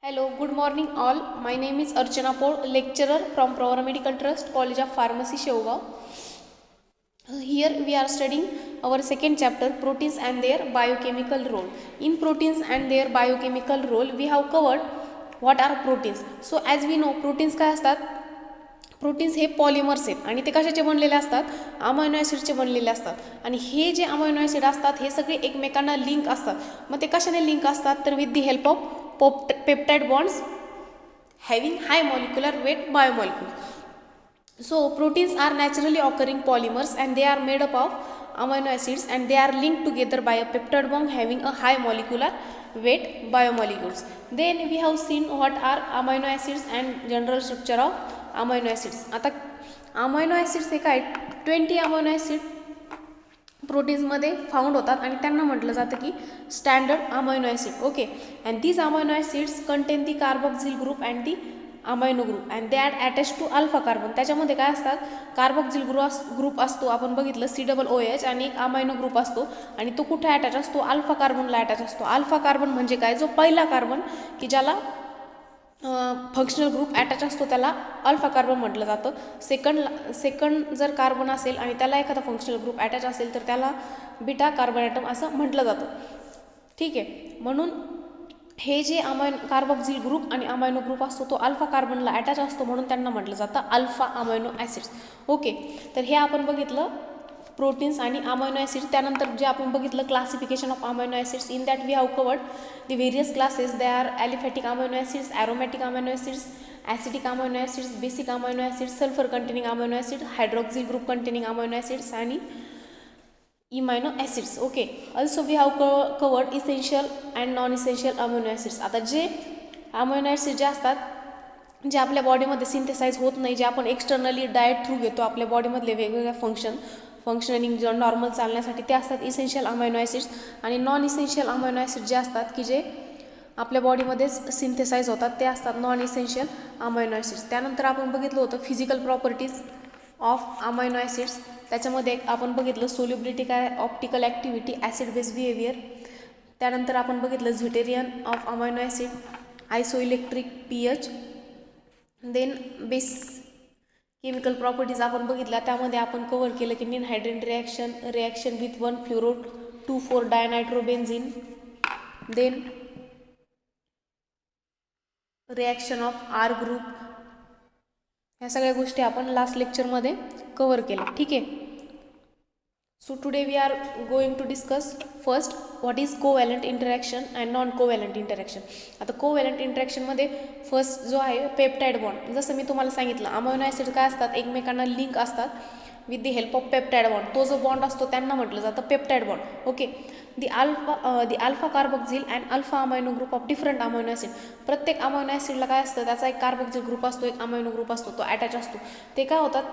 Hello, good morning all. My name is Archana Pod, lecturer from Pravara Medical Trust, College of Pharmacy, Shevgaon. Here we are studying our second chapter, proteins and their biochemical role. In proteins and their biochemical role, we have covered what are proteins. So as we know, proteins काय असतात? Proteins हे polymers आहेत आणि ते कशाचे बनलेले असतात? Amino ॲसिडचे बनलेले असतात. आणि हे जे अमायनो ॲसिड असतात हे सगळे एकमेकांना लिंक असतात. मग ते कशाने लिंक असतात? तर with the help of peptide bonds having high molecular weight biomolecules. So proteins are naturally occurring polymers and they are made up of amino acids and they are linked together by a peptide bond having a high molecular weight biomolecules. Then we have seen what are amino acids and general structure of amino acids. आता amino acids हे काय 20 amino acid प्रोटीन्समध्ये found होतात आणि त्यांना म्हटलं जातं की standard amino acid. Okay, and these amino acids contain the carboxyl group and the amino group and they are attach to alpha carbon. त्याच्यामध्ये काय असतात? कार्बोक्सिल ग्रुप असतो, आपण बघितलं COOH, आणि एक अमायनो ग्रुप असतो आणि तो कुठे अटॅच असतो? अल्फा कार्बनला अटॅच असतो. अल्फा कार्बन म्हणजे काय? जो पहिला कार्बन की ज्याला फंक्शनल ग्रुप अटॅच असतो त्याला अल्फा कार्बन म्हटलं जातं. सेकंड जर कार्बन असेल आणि त्याला एखादा फंक्शनल ग्रुप अटॅच असेल तर त्याला बीटा कार्बन ॲटम असं म्हटलं जातं. ठीक आहे, म्हणून हे जे कार्बोक्सिल ग्रुप आणि अमायनो ग्रुप असतो तो अल्फा कार्बनला अटॅच असतो म्हणून त्यांना म्हटलं जातं अल्फा अमायनो ॲसिड्स. ओके, तर हे आपण बघितलं प्रोटीन्स आणि अमायनो ॲसिड. त्यानंतर जे आपण बघितलं classification of amino acids. In that we have covered the various classes. They are aliphatic amino acids, aromatic amino acids, acidic amino acids, basic amino acids, sulphur containing amino acid, hydroxyl group containing amino acids आणि imino acids. Okay, also we have covered essential and non essential amino acids. आता जे amino acid जे असतात जे आपल्या बॉडीमध्ये synthesise होत नाही, जे आपण एक्सटर्नली डाएट थ्रू घेतो आपल्या बॉडीमधले वेगवेगळ्या फंक्शनिंग जे नॉर्मल चालण्यासाठी, ते असतात इसेन्शियल अमायनो ॲसिड्स. आणि नॉन इसेन्शियल अमायनो ॲसिड जे असतात की जे आपल्या बॉडीमध्येच सिंथेसाइज होतात ते असतात नॉन इसेन्शियल अमायनो ॲसिड्स. त्यानंतर आपण बघितलं होतं physical properties of amino acids. त्याच्यामध्ये आपण बघितलं सोल्युबिलिटी काय, optical activity, acid base behaviour. त्यानंतर आपण बघितलं zwitterion of amino acid, isoelectric pH. Then base chemical properties आपण बघितल्या. त्यामध्ये आपण कवर केलं की ninhydrin reaction with 1-fluoro-2,4 dinitrobenzene. Then reaction of R group. ह्या सगळ्या गोष्टी आपण लास्ट लेक्चरमध्ये कवर केल्या. ठीक आहे, so today we are going to discuss first what is covalent interaction and non covalent interaction. आता कोव्हॅलंट इंटरॅक्शनमध्ये फर्स्ट जो आहे पेप्टाइड बॉन्ड. जसं मी तुम्हाला सांगितलं अमायनो ॲसिड काय असतात? एकमेकांना लिंक असतात with the help of peptide bond. तो जो बॉन्ड असतो त्यांना म्हटलं जातं peptide bond. Okay, the alpha carboxyl and alpha amino group of different amino acid. प्रत्येक अमायनो ॲसिडला काय असतं? त्याचा एक कार्बोक्सिल ग्रुप असतो, एक अमायनो ग्रुप असतो, तो अटॅच असतो. ते काय होतात?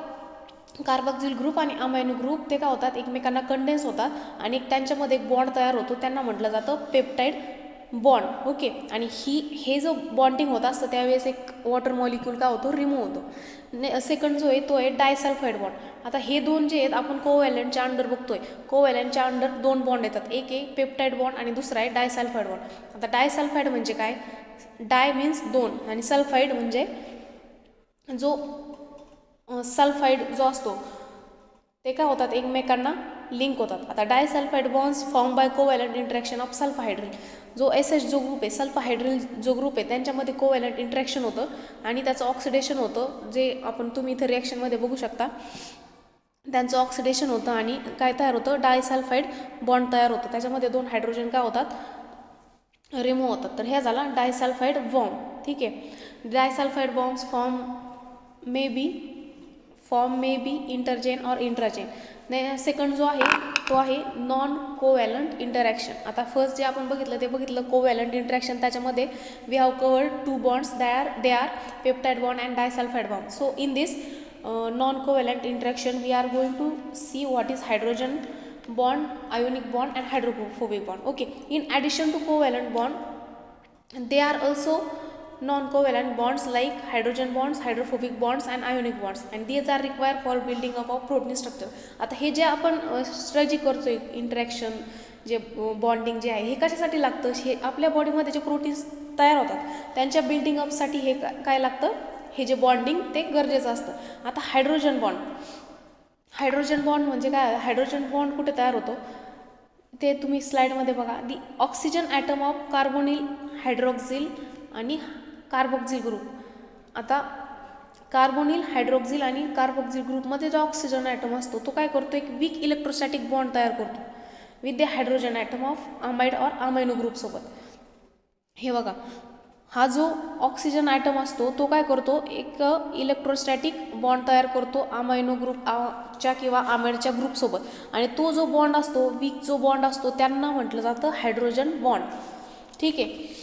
कार्बोक्सिल ग्रुप आणि अमायनो ग्रुप ते काय होतात? एकमेकांना कंडेन्स होतात आणि त्यांच्यामध्ये एक बॉन्ड तयार होतो, त्यांना म्हटलं जातं पेप्टाइड बॉन्ड. ओके, आणि हे जो बॉन्डिंग होत असतं त्यावेळेस एक वॉटर मॉलिक्यूल काय होतो? रिमूव्ह होतो. सेकंड जो आहे तो आहे डायसल्फाइड बॉन्ड. आता हे दोन जे आहेत आपण कोव्हॅलंटच्या अंडर बघतोय. कोव्हॅलंटच्या अंडर दोन बॉन्ड येतात, एक आहे पेप्टाइड बॉन्ड आणि दुसरा आहे डायसल्फाइड बॉन्ड. आता डायसल्फाइड म्हणजे काय? डाय मीन्स दोन आणि सल्फाइड म्हणजे जो सल्फाइड जो असतो ते काय होतात? एकमेकांना लिंक होतात. आता disulphide bonds form by covalent interaction of sulphydryl. जो SH जो ग्रुप आहे, सल्फाहायड्रिल जो ग्रुप आहे, त्यांच्यामध्ये कोव्हॅलंट इंटरॅक्शन होतं आणि त्याचं ऑक्सिडेशन होतं, जे तुम्ही इथं रिॲक्शनमध्ये बघू शकता. त्यांचं ऑक्सिडेशन होतं आणि काय तयार होतं? डायसल्फाइड बॉन्ड तयार होतं. त्याच्यामध्ये 2 हायड्रोजन काय होतात? रिमूव्ह होतात. तर हे झाला डायसल्फाइड बॉन्ड. ठीक आहे, disulphide bonds form may be interchain or intrachain. Second जो आहे तो आहे नॉन कोव्हॅलंट इंटरॅक्शन. आता फर्स्ट जे आपण बघितलं ते बघितलं कोव्हॅलंट इंटरॅक्शन. त्याच्यामध्ये we have covered 2 bonds, they are peptide bond and disulphide bond. So in this non covalent interaction we are going to see what is hydrogen bond, ionic bond and hydrophobic bond. Okay, in addition to covalent bond they are also non-covalent bonds like hydrogen bonds, hydrophobic bonds and ionic bonds, and these are required for building up of protein structure. आता हे जे आपण strategy करतोय interaction जे bonding जे आहे हे कशासाठी लागतं? हे आपल्या बॉडीमध्ये जे प्रोटीन्स तयार होतात त्यांच्या बिल्डिंग अपसाठी हे काय लागतं, हे जे बॉन्डिंग ते गरजेचं असतं. आता हायड्रोजन बॉन्ड म्हणजे काय, हायड्रोजन बॉन्ड कुठे तयार होतो ते तुम्ही स्लाइडमध्ये बघा. दी ऑक्सिजन ॲटम ऑफ कार्बोनिल हायड्रॉक्झिल आणि कार्बोक्झिल ग्रुप. आता कार्बोनिल हायड्रॉक्झिल आणि कार्बोक्झिल ग्रुपमध्ये जो ऑक्सिजन ॲटम असतो तो काय करतो, एक वीक इलेक्ट्रोस्टॅटिक बॉन्ड तयार करतो with the hydrogen atom of amide और अमायनो ग्रुपसोबत. हे बघा, हा जो ऑक्सिजन ॲटम असतो तो काय करतो, एक इलेक्ट्रोस्टॅटिक बॉन्ड तयार करतो अमायनो ग्रुपच्या किंवा अमाइडच्या ग्रुपसोबत. आणि तो जो बॉन्ड असतो, वीक जो बॉन्ड असतो, त्यांना म्हटलं जातं हायड्रोजन बॉन्ड. ठीक आहे.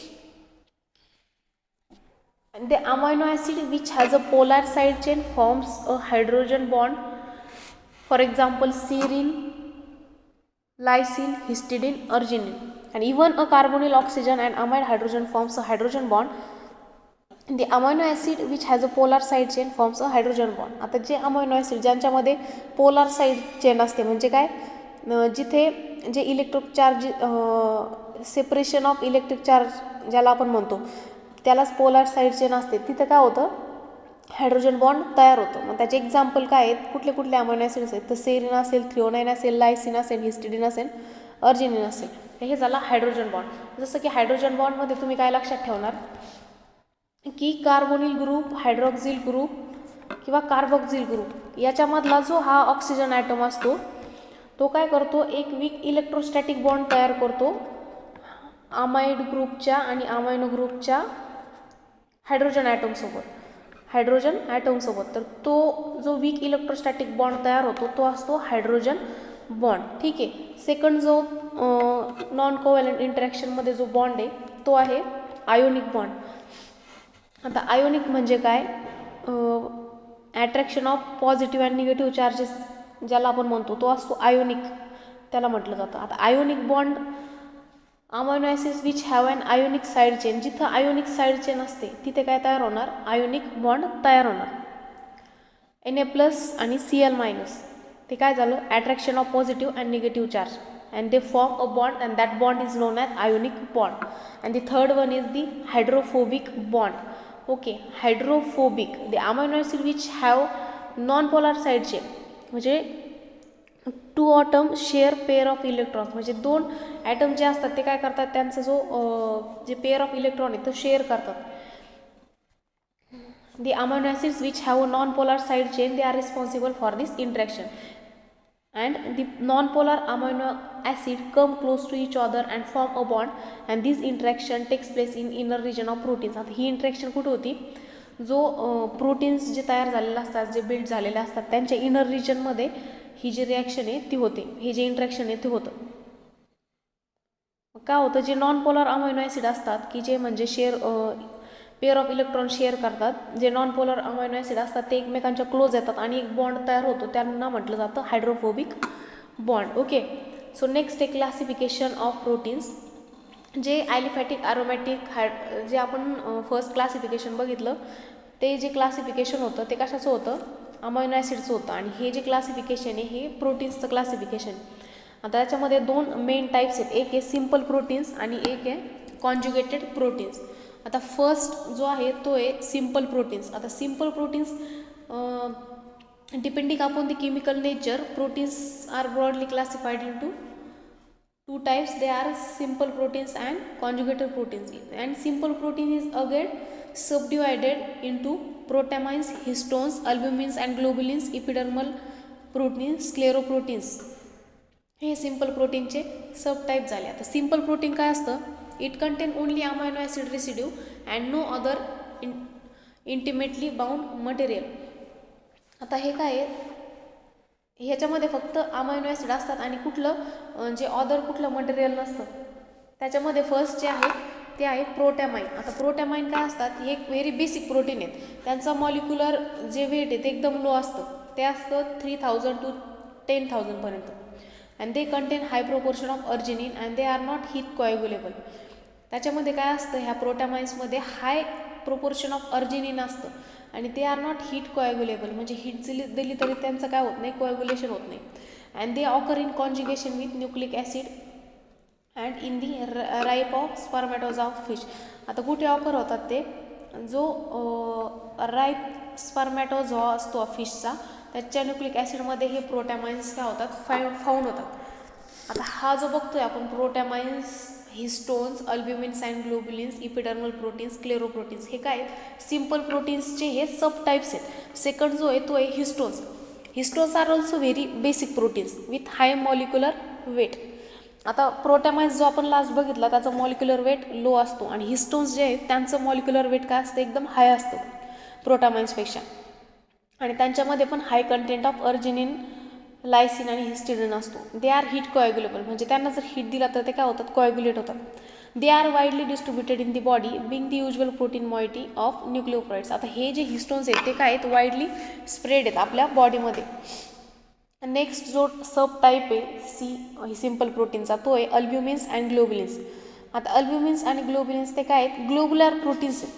The amino acid which has a polar side chain forms a hydrogen bond. For example, serine, lysine, histidine, arginine. And even a carbonyl oxygen and amide hydrogen forms a hydrogen bond. The amino acid which has a polar side chain forms a hydrogen bond. आता जे amino acid ज्यांच्यामध्ये polar side chain असते, म्हणजे काय, जिथे जे electric charge separation of electric charge ज्याला आपण म्हणतो त्यालाच पोलार साईड चेन असते, तिथं काय होतं, हायड्रोजन बॉन्ड तयार होतं. मग त्याचे एक्झाम्पल काय आहेत, कुठले कुठले अमायनो ॲसिड्स आहेत, तर सेरिन असेल, थ्रिओनाइन असेल, लायसिन असेल, हिस्टिडिन असेल, अर्जिनिन असेल. हे झालं हायड्रोजन बॉन्ड. जसं की हायड्रोजन बॉन्डमध्ये तुम्ही काय लक्षात ठेवणार की कार्बोनिल ग्रुप, हायड्रॉक्झिल ग्रुप किंवा कार्बोक्झिल ग्रुप याच्यामधला जो हा ऑक्सिजन ॲटम असतो तो काय करतो, एक वीक इलेक्ट्रोस्टॅटिक बॉन्ड तयार करतो अमाइड ग्रुपच्या आणि अमायनो ग्रुपच्या हायड्रोजन ॲटमसोबत. तर तो जो वीक इलेक्ट्रोस्टॅटिक बॉन्ड तयार होतो तो असतो हायड्रोजन बॉन्ड. ठीक आहे. सेकंड जो नॉन कोव्हॅलंट इंटरॅक्शनमध्ये जो बॉन्ड आहे तो आहे आयोनिक बॉन्ड. आता आयोनिक म्हणजे काय, attraction of positive and negative charges ज्याला आपण म्हणतो तो असतो आयोनिक, त्याला म्हटलं जातं. आता ionic bond amino acids which have an ionic side chain, जिथं आयोनिक साईड चेन असते तिथे काय तयार होणार, आयोनिक बॉन्ड तयार होणार. Na+ आणि Cl- ते काय झालं, attraction of positive and negative charge and they form a bond and that bond is known as ionic bond. And the third one is the hydrophobic bond. Okay, hydrophobic, the amino acid which have non-polar side chain, म्हणजे two atom share pair of electrons, म्हणजे दोन item जे असतात ते काय करतात, त्यांचा जो जे पेअर ऑफ इलेक्ट्रॉन आहे तो शेअर करतात. The amino acids which have a non-polar side chain, they are responsible for this interaction. And the non-polar amino acid come close to each other and form a bond, and this interaction takes place in inner region of proteins. आता ही interaction कुठे होती, जो proteins जे तयार झालेले असतात, जे build झालेले असतात त्यांच्या इनर रिजनमध्ये ही जी रिॲक्शन आहे ती होते, हे जे इंटरॅक्शन आहे ते होतं. काय होतं, जे नॉन पोलर अमायनो ॲसिड असतात की जे म्हणजे पेअर ऑफ इलेक्ट्रॉन शेअर करतात, जे नॉन पोलर अमायनो ॲसिड असतात ते एकमेकांच्या क्लोज येतात आणि एक बॉन्ड तयार होतो, त्यांना म्हटलं जातं hydrophobic bond. Okay, so next आहे क्लासिफिकेशन ऑफ प्रोटीन्स. जे ॲलिफॅटिक, ॲरोमॅटिक, जे आपण फर्स्ट क्लासिफिकेशन बघितलं ते जे क्लासिफिकेशन होतं ते कशाचं होतं, अमायनो ॲसिडचं होतं. आणि हे जे क्लासिफिकेशन आहे हे प्रोटीन्सचं क्लासिफिकेशन. आता याच्यामध्ये दोन मेन टाईप्स आहेत, एक आहे सिम्पल प्रोटीन्स आणि एक आहे कॉन्ज्युगेटेड प्रोटीन्स. आता फर्स्ट जो आहे तो आहे सिम्पल प्रोटीन्स. आता simple proteins depending upon the chemical nature, proteins are broadly classified in two types. They are simple proteins and conjugated proteins. And simple protein is again subdivided into protamines, histones, albumins and globulins, epidermal proteins, scleroproteins. हे simple प्रोटीनचे sub type झाले. आता simple protein काय असतं, it contain only amino acid residue and no other intimately bound material. आता हे काय आहे, ह्याच्यामध्ये फक्त अमायनो ॲसिड असतात आणि कुठलं जे अदर कुठलं मटेरियल नसतं. त्याच्यामध्ये फर्स्ट जे आहे ते आहे प्रोटॅमाइन. आता प्रोटॅमाइन काय असतात, हे एक व्हेरी बेसिक प्रोटीन आहेत. त्यांचं मॉलिक्युलर जे वेट आहे ते एकदम लो असतं, ते असतं 3000 to 10,000 पर्यंत. And they contain high proportion of arginine and they are not heat coagulable. त्याच्यामध्ये काय असतं, ह्या प्रोटॅमाइन्समध्ये हाय प्रोपोर्शन ऑफ अर्जिनिन असतं आणि ते आर नॉट हीट कोॲग्युलेबल, म्हणजे हीट दिली तरी त्यांचं काय होत नाही, कोॲग्युलेशन होत नाही. And they occur in conjugation with nucleic acid and in the ripe of spermatozoa of fish. आता कुठे ऑकर होतात ते, जो राईट स्पर्मॅटोझोआ असतो फिशचा, त्याच्या न्यूक्लिक ॲसिडमध्ये हे प्रोटॅमाइन्स काय होतात, फाऊंड होतात. आता हा जो बघतोय आपण प्रोटॅमाइन्स, histones, अल्ब्युमिन्स and globulins, epidermal proteins, क्लेरोप्रोटीन्स, हे काय आहेत, सिम्पल प्रोटीन्सचे हे सब टाईप्स आहेत. सेकंड जो आहे तो आहे histones. Histones are also very basic proteins with high molecular weight. आता प्रोटॅमाइन्स जो आपण लास्ट बघितला त्याचा मॉलिक्युलर वेट लो असतो, आणि हिस्टोन्स जे आहेत त्यांचं मॉलिक्युलर वेट काय असतं, एकदम हाय असतं प्रोटॅमाइन्सपेक्षा, आणि त्यांच्यामध्ये पण हाय कंटेंट ऑफ अर्जिनिन, लायसिन आणि हिस्टिडिन असतो. दे आर हीट कोॲग्युलेबल, म्हणजे त्यांना जर हीट दिला तर ते काय होतात, कोॲग्युलेट होतात. They are widely distributed in the body being the usual protein moiety of nucleoproteins. आता हे जे हिस्टोन्स आहेत ते काय आहेत, वाईडली स्प्रेड आहेत आपल्या बॉडीमध्ये. नेक्स्ट जो सब टाईप आहे सिम्पल प्रोटीनचा, तो आहे अल्ब्युमिन्स अँड ग्लोब्युलिन्स. आता अल्ब्युमिन्स आणि ग्लोब्युलिन्स ते काय आहेत, ग्लोब्युलर प्रोटीन्स आहेत.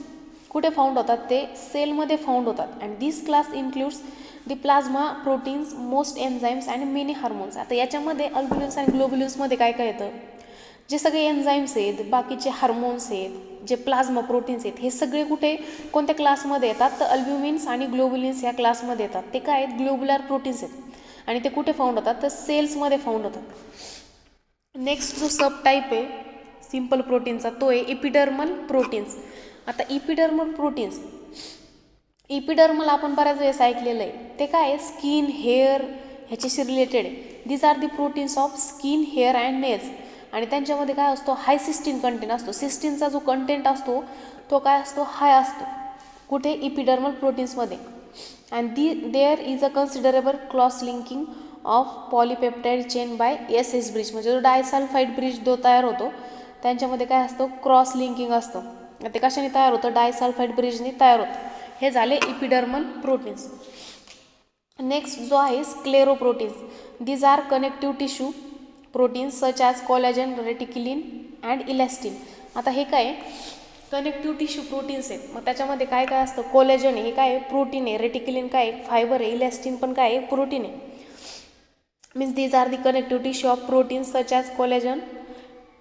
कुठे फाऊंड होतात, ते सेलमध्ये फाऊंड होतात. And this class includes the plasma proteins, most enzymes and many hormones. आता याच्यामध्ये अल्ब्युमिन्स आणि ग्लोब्युलिन्समध्ये काय काय येतं, जे सगळे एन्झाईम्स आहेत, बाकीचे हार्मोन्स आहेत, जे प्लाझ्मा प्रोटीन्स आहेत, हे सगळे कुठे कोणत्या क्लासमध्ये येतात, तर अल्ब्युमिन्स आणि ग्लोब्युलिन्स ह्या क्लासमध्ये येतात. ते काय आहेत, ग्लोब्युलर प्रोटीन्स आहेत, आणि ते कुठे फाऊंड होतात, तर सेल्समध्ये फाऊंड होतात. नेक्स्ट जो सब टाईप आहे सिम्पल प्रोटीनचा, तो आहे इपिडर्मल प्रोटीन्स. आता इपिडर्मल आपण बऱ्याच वेळेस ऐकलेलं आहे. ते काय आहे, स्किन, हेअर ह्याच्याशी रिलेटेड आहे. These are the proteins of skin, hair and nails. आणि त्यांच्यामध्ये काय असतो, हाय सिस्टीन कंटेंट असतो. सिस्टीनचा जो कंटेंट असतो तो काय असतो, हाय असतो. कुठे, इपिडर्मल प्रोटीन्समध्ये. And there is a considerable cross linking of polypeptide chain by SS bridge, म्हणजे जो डायसल्फाईड ब्रिज जो तयार होतो त्यांच्यामध्ये काय असतं, क्रॉस लिंकिंग असतं. ते कशाने तयार होतं, डायसल्फाईड ब्रिजने तयार होतं. हे झाले इपिडर्मल प्रोटीन्स. नेक्स्ट जो आहे scleroproteins. These are connective tissue proteins such as collagen, reticulin and elastin. आता हे काय, कनेक्टिव्ह टिश्यू प्रोटीन्स आहेत. मग त्याच्यामध्ये काय काय असतं, कोलॅजन हे काय प्रोटीन आहे, रेटिक्युलिन काय फायबर आहे, इलॅस्टिन पण काय प्रोटीन आहे. Means these are the connective tissue of proteins such as collagen,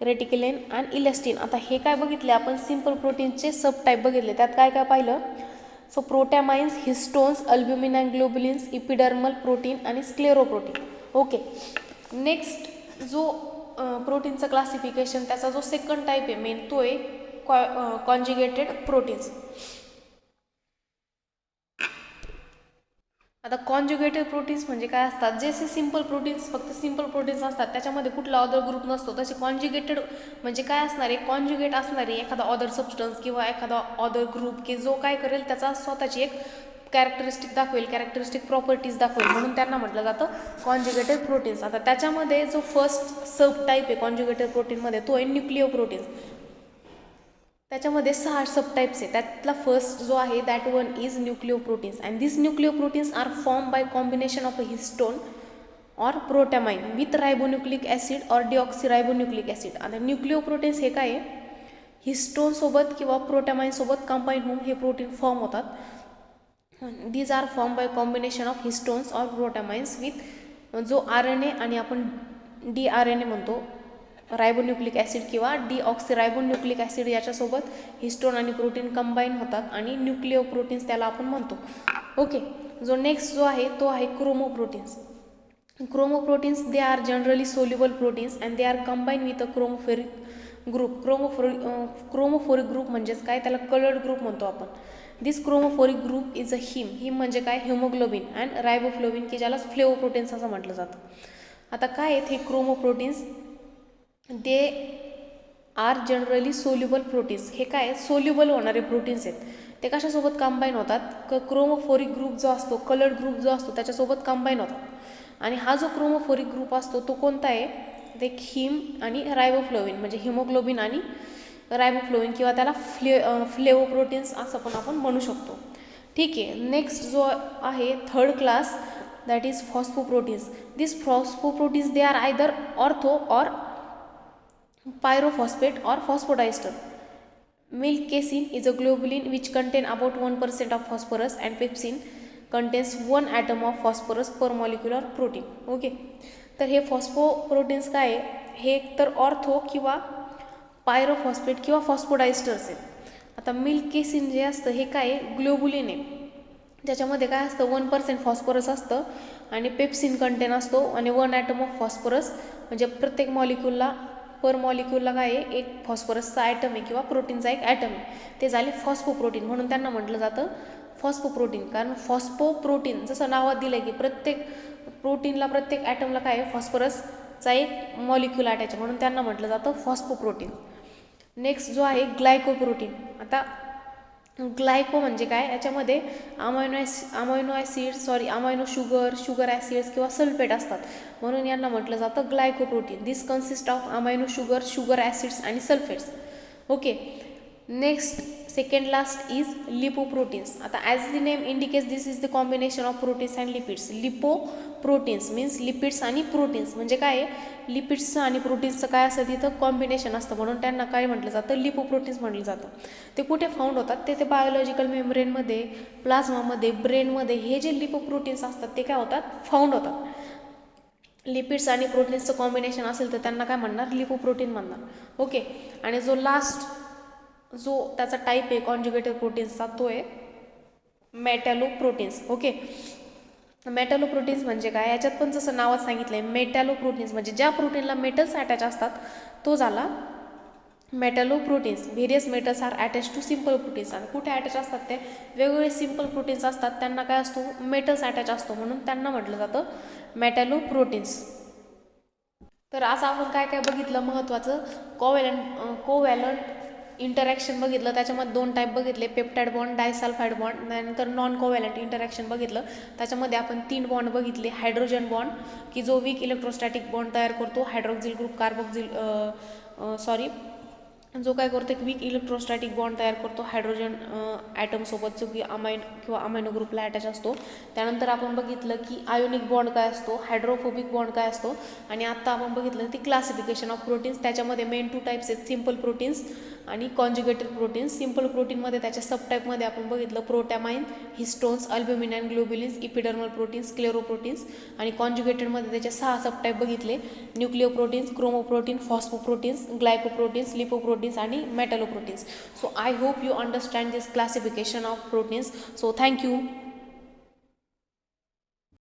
reticulin and elastin. आता हे काय बघितले आपण, सिम्पल प्रोटीन्सचे सब टाईप बघितले. त्यात काय काय पाहिलं, so protamines, histones, albumin and globulins, epidermal protein आणि स्क्लेरोप्रोटीन. ओके. नेक्स्ट जो प्रोटीनचं क्लासिफिकेशन, त्याचा जो सेकंड टाईप आहे मेन, तो आहे कॉन्जुगेटेड प्रोटीन्स. आता कॉन्जुगेटेड प्रोटीन्स म्हणजे काय असतात, जसे सिम्पल प्रोटीन्स फक्त सिम्पल प्रोटीन्स असतात, त्याच्यामध्ये कुठला अदर ग्रुप नसतो, तसे कॉन्जुगेटेड म्हणजे काय असणार आहे, कॉन्जुगेट असणार आहे एखादा अदर सबस्टन्स किंवा एखादा अदर ग्रुप की जो काय करेल, त्याचा स्वतःची एक कॅरेक्टरिस्टिक दाखवेल, कॅरेक्टरिस्टिक प्रॉपर्टीज दाखवेल, म्हणून त्यांना म्हटलं जातं कॉन्जुगेटेड प्रोटीन्स. आता त्याच्यामध्ये जो फर्स्ट सब टाईप आहे कॉन्जुगेटेड प्रोटीनमध्ये, तो आहे न्यूक्लिओ प्रोटीन्स. त्याच्यामध्ये 6 सब टाईप्स आहे. त्यातला फर्स्ट जो आहे that one is nucleoproteins. And this nucleoproteins are form by combination of a histone और प्रोटॅमाइन विथ रायबोन्यूक्लिक ॲसिड और डिऑक्सिरायबोन्यूक्लिक ॲसिड. आता न्यूक्लिओ प्रोटीन्स हे काय आहे, हिस्टोनसोबत किंवा प्रोटॅमाइनसोबत कंबाईन होऊन हे प्रोटीन फॉर्म होतात. These are form by combination of histones और प्रोटॅमाइन्स विथ जो RNA आणि आपण DRNA म्हणतो, रायबोन्यूक्लिक ॲसिड किंवा डिऑक्सिरायबोन्यूक्लिक ॲसिड, याच्यासोबत हिस्टोन आणि प्रोटीन कंबाईन होतात आणि न्यूक्लिओ प्रोटीन्स त्याला आपण म्हणतो. ओके. जो नेक्स्ट जो आहे तो आहे chromoproteins. Chromoproteins they are generally soluble proteins and they are combine with a chromophoric group. Chromophoric group म्हणजेच काय, त्याला कलर्ड ग्रुप म्हणतो आपण. This chromophoric group is a haem म्हणजे काय, हिमोग्लोबिन अँड रायबोफ्लोबिन, की ज्याला फ्लेवोप्रोटीन्स असं म्हटलं जातं. आता काय आहेत हे chromoproteins, they are generally soluble proteins. हे काय, सोल्युबल होणारे प्रोटीन्स आहेत. ते कशासोबत कंबाईन होतात, क्रोमोफोरिक ग्रुप जो असतो, कलर्ड ग्रुप जो असतो त्याच्यासोबत कंबाईन होतात. आणि हा जो क्रोमोफोरिक ग्रुप असतो तो कोणता आहे, ते हिम आणि रायबोफ्लोबिन म्हणजे हिमोग्लोबिन आणि रायबोफ्लोबिन, किंवा त्याला फ्लेवोप्रोटीन्स असं पण आपण म्हणू शकतो. ठीक आहे. नेक्स्ट जो आहे third class, that is phosphoproteins. This phosphoproteins they are either ortho or pyrophosphate or phosphodiester. Milk casein is a globulin which contain about 1% of phosphorus and pepsin contains 1 atom of phosphorus per molecular protein. Okay. तर हे फॉस्फोप्रोटीन्स काय आहे, हे एक तर ortho किंवा pyrophosphate किंवा फॉस्फोडायस्टर्स आहेत. आता मिल्क केसिन जे असतं हे काय आहे, ग्लोबुलिन आहे. ज्याच्यामध्ये काय असतं 1% फॉस्फरस असतं आणि पेप्सिन कंटेन असतो आणि 1 ॲटम ऑफ फॉस्फरस, म्हणजे प्रत्येक मॉलिक्यूलला पर मॉलिक्यूलला काय आहे, एक फॉस्फरसचा ॲटम आहे किंवा प्रोटीनचा एक ॲटम आहे. ते झाले फॉस्फोप्रोटीन, म्हणून त्यांना म्हटलं जातं फॉस्फोप्रोटीन. कारण फॉस्फोप्रोटीन जसं नावात दिलं की प्रत्येक प्रोटीनला प्रत्येक ॲटमला काय आहे, फॉस्फरसचा एक मॉलिक्यूल अटॅच, म्हणून त्यांना म्हटलं जातं फॉस्फोप्रोटीन. नेक्स्ट जो आहे ग्लायकोप्रोटीन. आता ग्लायको म्हणजे काय, याच्यामध्ये अमायनो शुगर ॲसिड्स किंवा सल्फेट असतात, म्हणून यांना म्हटलं जातं glycoprotein. This consist of amino sugar acids आणि sulphates. Okay. Next second last is lipoproteins. आता as the name indicates this is the combination of proteins and lipids. Lipoproteins means lipids आणि proteins, म्हणजे काय आहे, लिपिड्सचं आणि प्रोटीन्सचं काय असतं तिथं कॉम्बिनेशन असतं, म्हणून त्यांना काय म्हटलं जातं, लिपोप्रोटीन्स म्हटलं जातं. ते कुठे फाउंड होतात, ते बायोलॉजिकल मेम्ब्रेनमध्ये, प्लाझ्मामध्ये, ब्रेनमध्ये हे जे लिपोप्रोटीन्स असतात ते काय होतात, फाउंड होतात. लिपिड्स आणि प्रोटीन्सचं कॉम्बिनेशन असेल तर त्यांना काय म्हणणार, लिपोप्रोटीन म्हणणार. ओके. आणि जो त्याचा टाईप आहे कॉन्जुगेटेड प्रोटीन्सचा तो आहे मेटॅलोप्रोटीन्स. ओके. मेटॅलोप्रोटीन्स म्हणजे काय, याच्यात पण जसं नावात सांगितलं आहे मेटॅलोप्रोटीन्स म्हणजे ज्या प्रोटीनला मेटल्स अटॅच असतात तो झाला metalloproteins. Various metals are attach to simple proteins. आणि कुठे अटॅच असतात ते, वेगवेगळे सिम्पल प्रोटीन्स असतात त्यांना काय असतो, मेटल्स अटॅच असतो, म्हणून त्यांना म्हटलं जातं मेटॅलोप्रोटीन्स. तर असं आपण काय काय बघितलं महत्त्वाचं, कोव्हॅलंट इंटरॅक्शन बघितलं, त्याच्यामध्ये 2 टाईप बघितले, पेप्टाइड बॉन्ड, डायसल्फाइड बॉन्ड. त्यानंतर नॉन कोव्हॅलंट इंटरॅक्शन बघितलं, त्याच्यामध्ये आपण 3 बॉन्ड बघितले. हायड्रोजन बॉन्ड की जो वीक इलेक्ट्रोस्टॅटिक बॉन्ड तयार करतो, हायड्रोक्सिल ग्रुप जो काय करतो एक वीक इलेक्ट्रोस्टॅटिक बॉन्ड तयार करतो हायड्रोजन ॲटमसोबत, जो की अमायनो ग्रुपला अटॅच असतो. त्यानंतर आपण बघितलं की आयोनिक बॉन्ड काय असतो, हायड्रोफोबिक बॉन्ड काय असतो, आणि आत्ता आपण बघितलं ती क्लासिफिकेशन ऑफ प्रोटीन्स. त्याच्यामध्ये मेन 2 टाईप्स आहेत, सिम्पल प्रोटीन्स आणि कॉन्जुगेटेड प्रोटीन्स. सिम्पल प्रोटीनमध्ये त्याच्या सबटाईपमध्ये आपण बघितलं प्रोटॅमाइन, histones, albumin and globulins, epidermal proteins, स्क्लेरोप्रोटीन्स. आणि कॉन्जुगेटेडमध्ये त्याचे 6 सबटाईप बघितले, न्यूक्लिओप्रोटीन्स, क्रोमोप्रोटीन, फॉस्फोप्रोटीन्स, ग्लायकोप्रोटीन्स, लिपोप्रोटीन्स आणि मेटॅलोप्रोटीन्स. So I hope you understand this classification of proteins. So thank you.